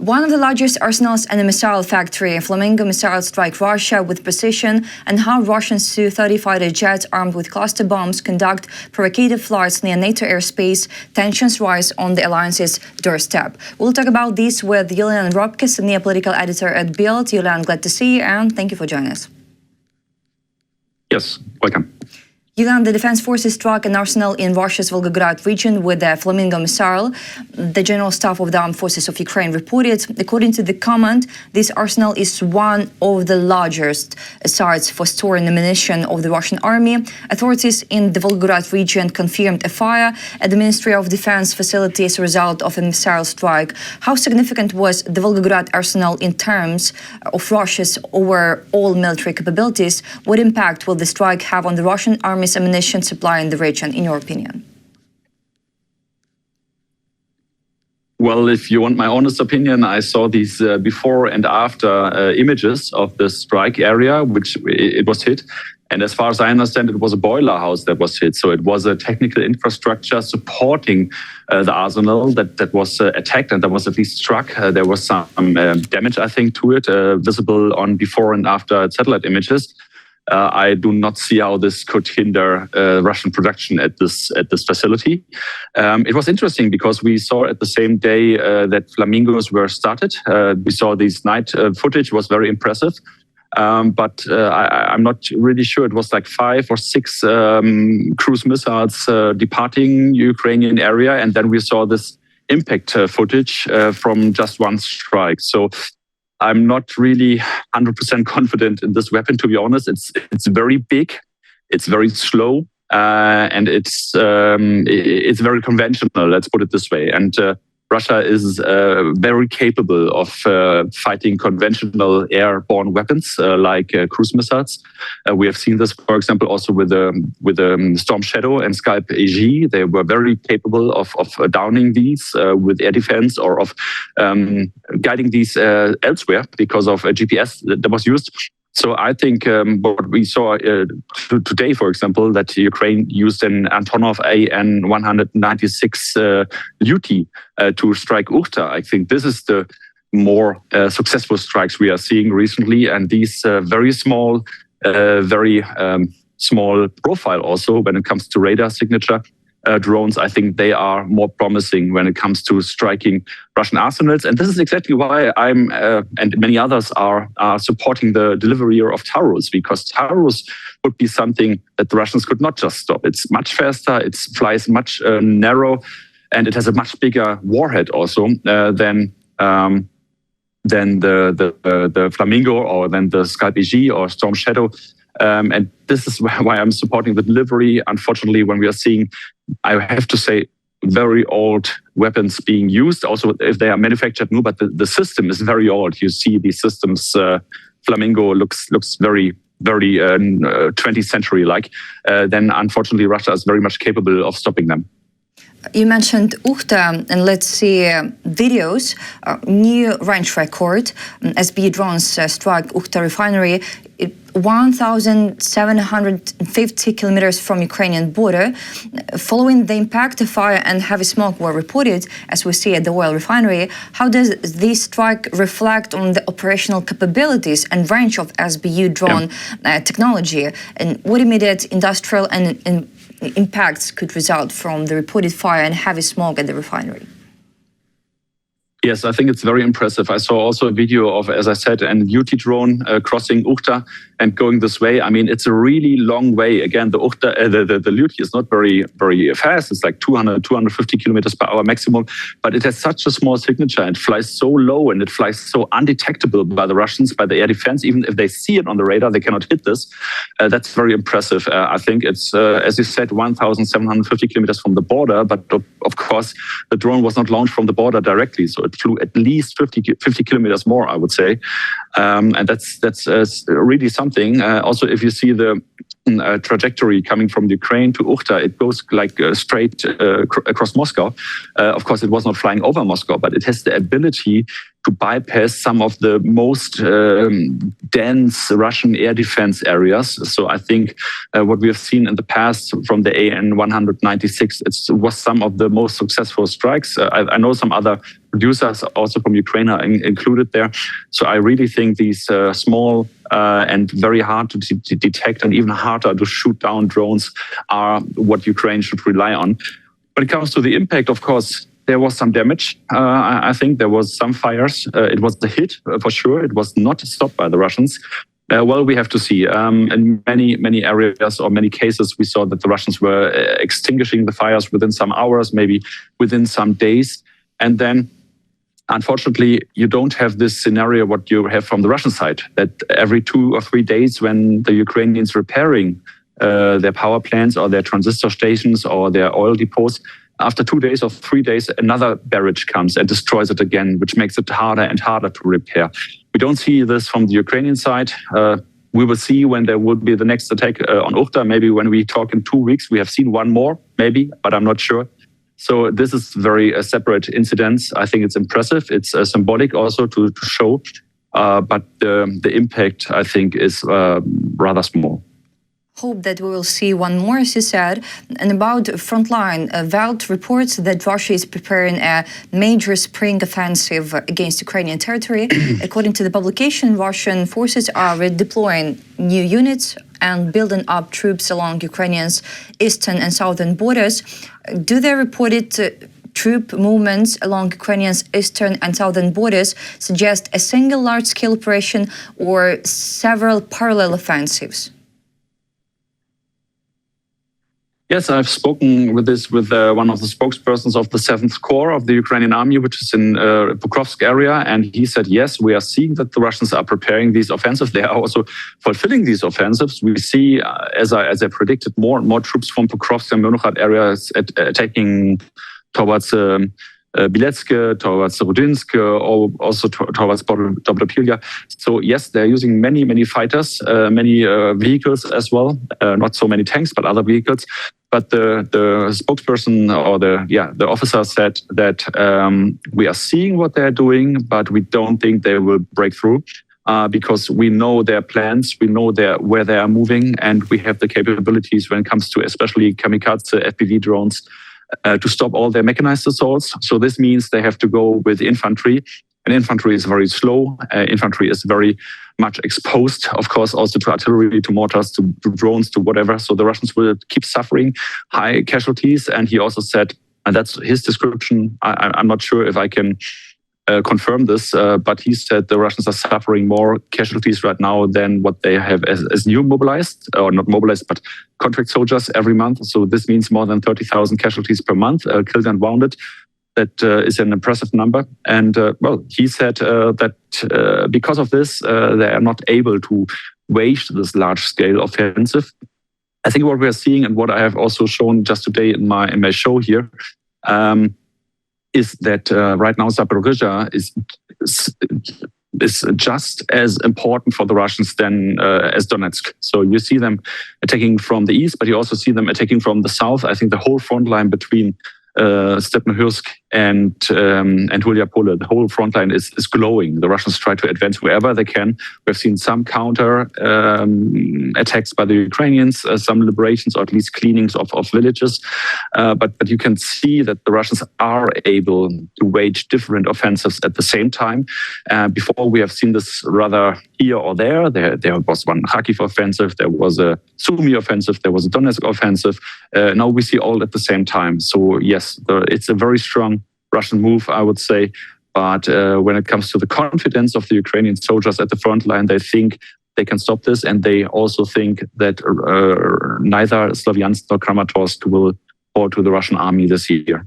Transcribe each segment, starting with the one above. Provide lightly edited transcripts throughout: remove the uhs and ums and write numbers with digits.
One of the largest arsenals and a missile factory, Flamingo missiles strike Russia with precision, and how Russian Su-30 fighter jets armed with cluster bombs conduct provocative flights near NATO airspace. Tensions rise on the alliance's doorstep. We'll talk about this with Julian Röpcke, senior political editor at BILD. Julian, glad to see you, and thank you for joining us. Yes, welcome. Julian, the defense forces struck an arsenal in Russia's Volgograd region with a Flamingo missile. The General Staff of the Armed Forces of Ukraine reported, according to the command, this arsenal is one of the largest sites for storing ammunition of the Russian army. Authorities in the Volgograd region confirmed a fire at the Ministry of Defense facility as a result of a missile strike. How significant was the Volgograd arsenal in terms of Russia's overall military capabilities? What impact will the strike have on the Russian army ammunition supply in the region, in your opinion? Well, if you want my honest opinion, I saw these before and after images of the strike area, which it was hit. And as far as I understand, it was a boiler house that was hit. So it was a technical infrastructure supporting the arsenal that was attacked and that was at least struck. There was some damage, I think, to it, visible on before and after satellite images. I do not see how this could hinder Russian production at this facility. It was interesting because we saw at the same day that Flamingos were started. We saw this night footage, was very impressive. But I'm not really sure. It was like 5 or 6 cruise missiles departing Ukrainian area. And then we saw this impact footage from just one strike. So I'm not really 100% confident in this weapon, to be honest. It's very big, it's very slow, and it's very conventional, let's put it this way. And Russia is very capable of fighting conventional airborne weapons like cruise missiles. We have seen this, for example, also with the Storm Shadow and Scalp AG. They were very capable of downing these with air defense or of guiding these elsewhere because of a GPS that was used. So I think what we saw today, for example, that Ukraine used an Antonov AN-196 UT to strike Uchta. I think this is the more successful strikes we are seeing recently. And these very small profile also when it comes to radar signature drones, I think they are more promising when it comes to striking Russian arsenals. And this is exactly why I'm and many others are supporting the delivery of Taurus, because Taurus would be something that the Russians could not just stop. It's much faster, it flies much narrow, and it has a much bigger warhead also than the Flamingo or than the Scalp AG or Storm Shadow. And this is why I'm supporting the delivery. Unfortunately, when we are seeing, I have to say, very old weapons being used, also if they are manufactured new, but the system is very old. You see these systems, Flamingo looks very 20th century like, then unfortunately Russia is very much capable of stopping them. You mentioned Uchta, and let's see videos. New range record. SB drones struck Uchta refinery 1,750 kilometers from Ukrainian border. Following the impact, a fire and heavy smoke were reported, as we see at the oil refinery. How does this strike reflect on the operational capabilities and range of SBU drone technology? And what immediate industrial and impacts could result from the reported fire and heavy smoke at the refinery? Yes, I think it's very impressive. I saw also a video of, as I said, an UT drone crossing Uchta and going this way. I mean, it's a really long way. Again, the Uchta, the UT is not very fast. It's like 200, 250 kilometers per hour maximum, but it has such a small signature. It flies so low and it flies so undetectable by the Russians, by the air defense. Even if they see it on the radar, they cannot hit this. That's very impressive. I think it's, as you said, 1,750 kilometers from the border, but of course, the drone was not launched from the border directly. So it flew at least 50 kilometers more, I would say. And that's really something. Also, if you see the trajectory coming from Ukraine to Uchta, it goes like straight across Moscow. Of course, it was not flying over Moscow, but it has the ability to bypass some of the most dense Russian air defense areas. So I think what we have seen in the past from the AN-196, it was some of the most successful strikes. I know some other producers also from Ukraine are included there. So I really think these small and very hard to detect and even harder to shoot down drones are what Ukraine should rely on. When it comes to the impact, of course, there was some damage. I think there was some fires. It was a hit for sure. It was not stopped by the Russians. Well, we have to see. In many areas or many cases, we saw that the Russians were extinguishing the fires within some hours, maybe within some days. And then, unfortunately, you don't have this scenario what you have from the Russian side, that every 2 or 3 days when the Ukrainians repairing their power plants or their transistor stations or their oil depots, after 2 days or 3 days, another barrage comes and destroys it again, which makes it harder and harder to repair. We don't see this from the Ukrainian side. We will see when there will be the next attack on Uchta. Maybe when we talk in 2 weeks, we have seen one more, maybe, but I'm not sure. So this is very separate incidents. I think it's impressive. It's symbolic also to show, but the impact, I think, is rather small. Hope that we will see one more, as you said. And about frontline, BILD reports that Russia is preparing a major spring offensive against Ukrainian territory. According to the publication, Russian forces are redeploying new units and building up troops along Ukraine's eastern and southern borders. Do the reported troop movements along Ukraine's eastern and southern borders suggest a single large-scale operation or several parallel offensives? Yes, I've spoken with one of the spokespersons of the 7th Corps of the Ukrainian army, which is in Pokrovsk area. And he said, yes, we are seeing that the Russians are preparing these offensives. They are also fulfilling these offensives. We see, as I predicted, more and more troops from Pokrovsk and Volgograd areas attacking towards Bilecke, towards Rodinsk, also towards Dobropilya. So yes, they're using many fighters, many vehicles as well. Not so many tanks, but other vehicles. But the spokesperson or the officer said that we are seeing what they're doing, but we don't think they will break through. Because we know their plans, we know where they are moving, and we have the capabilities when it comes to especially kamikaze FPV drones to stop all their mechanized assaults. So this means they have to go with infantry, and infantry is very slow. Infantry is very much exposed, of course, also to artillery, to mortars, to drones, to whatever. So the Russians will keep suffering high casualties. And he also said, and that's his description, I'm not sure if I can confirm this, but he said the Russians are suffering more casualties right now than what they have as new mobilized, or not mobilized, but contract soldiers every month. So this means more than 30,000 casualties per month, killed and wounded. That is an impressive number. And well, he said that because of this, they are not able to wage this large-scale offensive. I think what we are seeing, and what I have also shown just today in my show here, is that right now Zaporizhzhia is just as important for the Russians than as Donetsk. So you see them attacking from the east, but you also see them attacking from the south. I think the whole front line between Stepnohursk and Julian, the whole front line is glowing. The Russians try to advance wherever they can. We've seen some counter attacks by the Ukrainians, some liberations or at least cleanings of villages. But you can see that the Russians are able to wage different offensives at the same time. Before we have seen this rather here or there. There was one Kharkiv offensive, there was a Sumy offensive, there was a Donetsk offensive. Now we see all at the same time. So yes, it's a very strong Russian move, I would say. But when it comes to the confidence of the Ukrainian soldiers at the front line, they think they can stop this. And they also think that neither Slavyansk nor Kramatorsk will fall to the Russian army this year.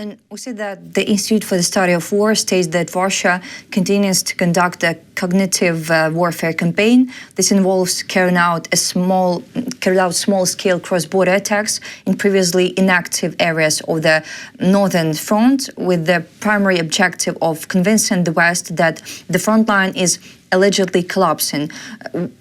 And we see that the Institute for the Study of War states that Russia continues to conduct a cognitive warfare campaign. This involves carrying out small-scale cross-border attacks in previously inactive areas of the northern front, with the primary objective of convincing the West that the front line is allegedly collapsing.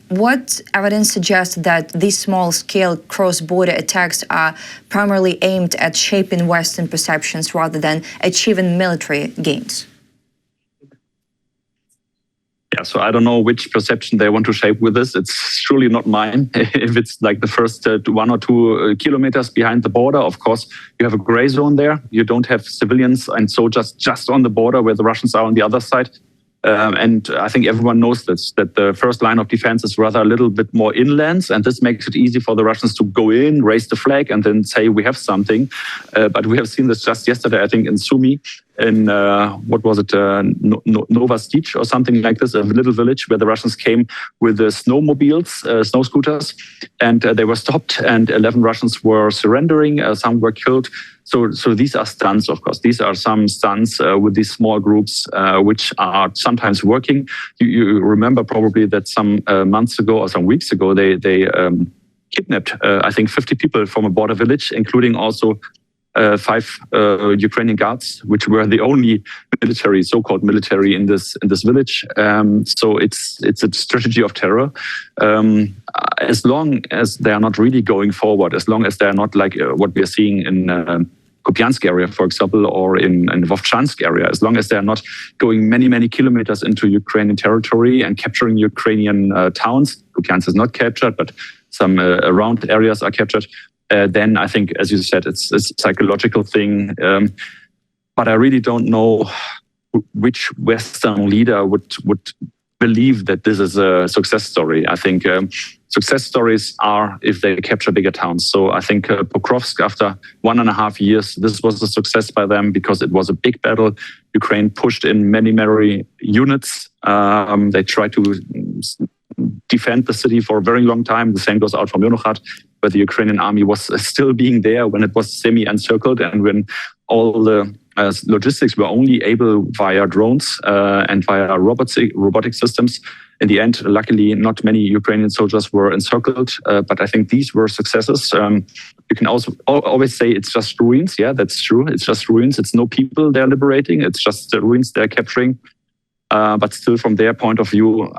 What evidence suggests that these small-scale cross-border attacks are primarily aimed at shaping Western perceptions rather than achieving military gains? Yeah, so I don't know which perception they want to shape with this. It's surely not mine. If it's like the first 1 or 2 kilometers behind the border, of course, you have a gray zone there. You don't have civilians and soldiers just on the border where the Russians are on the other side. And I think everyone knows this, that the first line of defense is rather a little bit more inland, and this makes it easy for the Russians to go in, raise the flag, and then say we have something. But we have seen this just yesterday, I think, in Sumy, in what was it, Novostic or something like this, a little village where the Russians came with the snowmobiles, snow scooters, and they were stopped, and 11 Russians were surrendering, some were killed. So these are stunts, of course. These are some stunts with these small groups, which are sometimes working. You remember probably that some months ago or some weeks ago, they kidnapped, I think, 50 people from a border village, including also 5 Ukrainian guards, which were the only military, so-called military in this village. So it's a strategy of terror. As long as they are not really going forward, as long as they are not like what we are seeing in Kupiansk area, for example, or in Vovchansk area, as long as they are not going many, many kilometers into Ukrainian territory and capturing Ukrainian towns, Kupiansk is not captured, but some around areas are captured, then I think, as you said, it's a psychological thing. But I really don't know which Western leader would believe that this is a success story. I think success stories are if they capture bigger towns. So I think Pokrovsk, after 1.5 years, this was a success by them because it was a big battle. Ukraine pushed in many units. They tried to defend the city for a very long time. The same goes out from Volgograd, where the Ukrainian army was still being there when it was semi-encircled and when all the logistics were only able via drones and via robotic systems. In the end, luckily, not many Ukrainian soldiers were encircled, but I think these were successes. You can also always say it's just ruins. Yeah, that's true. It's just ruins. It's no people they're liberating. It's just the ruins they're capturing. But still, from their point of view,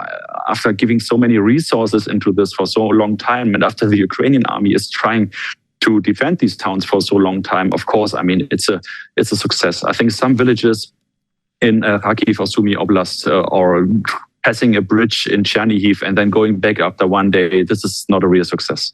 after giving so many resources into this for so long time, and after the Ukrainian army is trying to defend these towns for so long time, of course, I mean, it's a success. I think some villages in Kharkiv or Sumy Oblast or passing a bridge in Chernihiv and then going back after one day, this is not a real success.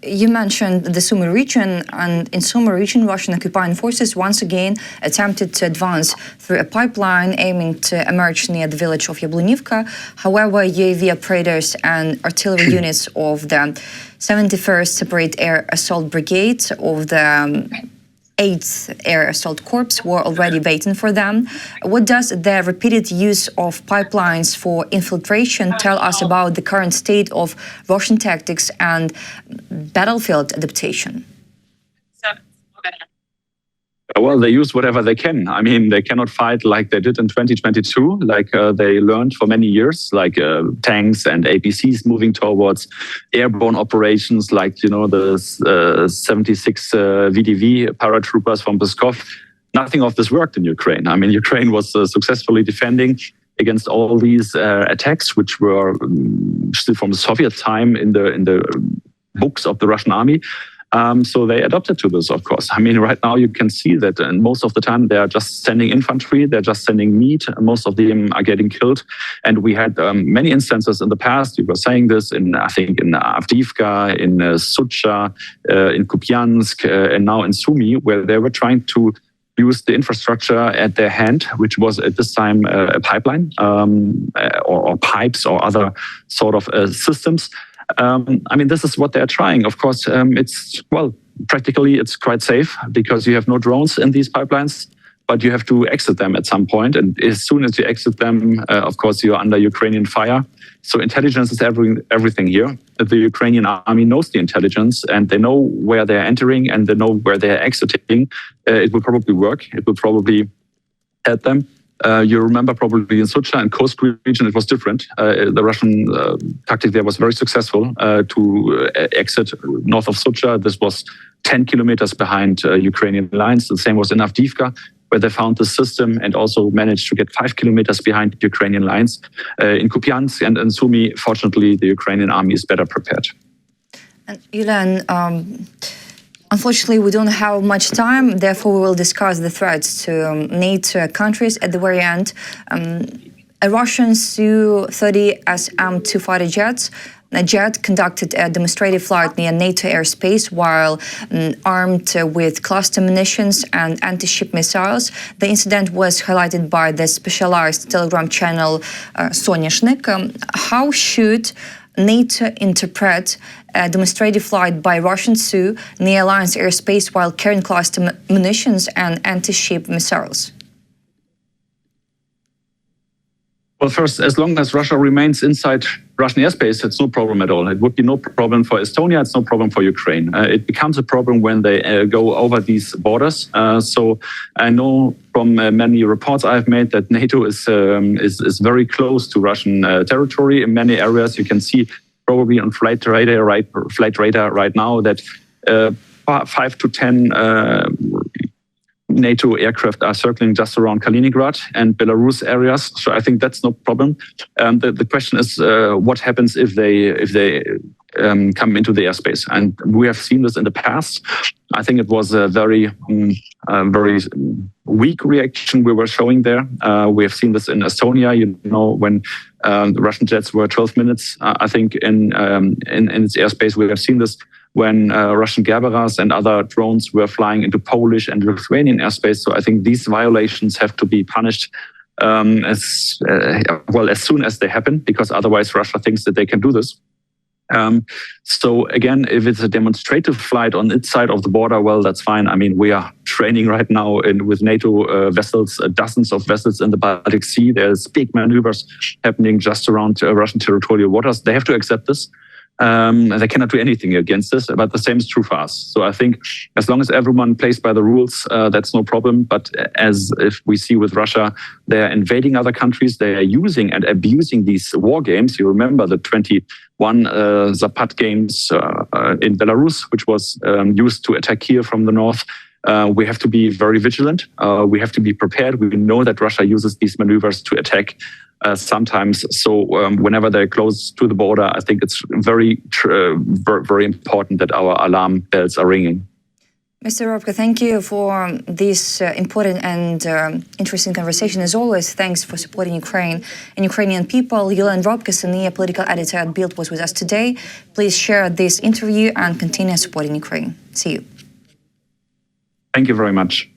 You mentioned the Sumy region, and in Sumy region, Russian occupying forces once again attempted to advance through a pipeline aiming to emerge near the village of Yablonivka. However, UAV operators and artillery units of the 71st Separate Air Assault Brigade of the 8th Air Assault Corps were already waiting for them. What does the repeated use of pipelines for infiltration tell us about the current state of Russian tactics and battlefield adaptation? Well, they use whatever they can. I mean, they cannot fight like they did in 2022, like they learned for many years, like tanks and APCs moving towards airborne operations, like, you know, the 76 VDV paratroopers from Pskov. Nothing of this worked in Ukraine. I mean, Ukraine was successfully defending against all these attacks, which were still from the Soviet time in the books of the Russian army. So they adapted to this, of course. I mean, right now you can see that most of the time they are just sending infantry, they're just sending meat, and most of them are getting killed. And we had many instances in the past, you were saying this, I think in Avdiivka, in Sucha, in Kupiansk, and now in Sumy, where they were trying to use the infrastructure at their hand, which was at this time a pipeline or pipes or other sort of systems. I mean, this is what they're trying. Of course, practically it's quite safe because you have no drones in these pipelines, but you have to exit them at some point. And as soon as you exit them, of course, you're under Ukrainian fire. So intelligence is everything here. The Ukrainian army knows the intelligence and they know where they're entering and they know where they're exiting. It will probably work. It will probably help them. You remember probably in Sucha and Kursk region, it was different. The Russian tactic there was very successful to exit north of Sucha. This was 10 kilometers behind Ukrainian lines. The same was in Avdiivka, where they found the system and also managed to get 5 kilometers behind Ukrainian lines. In Kupiansk and in Sumy, fortunately, the Ukrainian army is better prepared. And Julian, unfortunately, we don't have much time, therefore we will discuss the threats to NATO countries at the very end. a Russian Su-30 SM-2 fighter jet conducted a demonstrative flight near NATO airspace while armed with cluster munitions and anti-ship missiles. The incident was highlighted by the specialized Telegram channel Sonyashnik. How should NATO interpret a demonstrative flight by Russian Su near alliance airspace while carrying cluster munitions and anti-ship missiles? Well, first, as long as Russia remains inside Russian airspace, it's no problem at all. It would be no problem for Estonia. It's no problem for Ukraine. It becomes a problem when they go over these borders. So I know from many reports I've made that NATO is very close to Russian territory in many areas. You can see probably on flight radar right now that 5 to 10 NATO aircraft are circling just around Kaliningrad and Belarus areas, so I think that's no problem. The question is, what happens if they come into the airspace? And we have seen this in the past. I think it was a very weak reaction we were showing there. We have seen this in Estonia. You know, when the Russian jets were 12 minutes, I think in its airspace. We have seen this when Russian Gerberas and other drones were flying into Polish and Lithuanian airspace. So I think these violations have to be punished as soon as they happen, because otherwise Russia thinks that they can do this. So again, if it's a demonstrative flight on its side of the border, well, that's fine. I mean, we are training right now with NATO vessels, dozens of vessels in the Baltic Sea. There's big maneuvers happening just around Russian territorial waters. They have to accept this. They cannot do anything against this, but the same is true for us. So I think as long as everyone plays by the rules, that's no problem. But as if we see with Russia, they are invading other countries, they are using and abusing these war games. You remember the 21 Zapat games in Belarus, which was used to attack Kiev from the north. We have to be very vigilant. We have to be prepared. We know that Russia uses these maneuvers to attack sometimes. So whenever they're close to the border, I think it's very important that our alarm bells are ringing. Mr. Röpcke, thank you for this important and interesting conversation. As always, thanks for supporting Ukraine and Ukrainian people. Julian Röpcke, senior political editor at BILD, was with us today. Please share this interview and continue supporting Ukraine. See you. Thank you very much.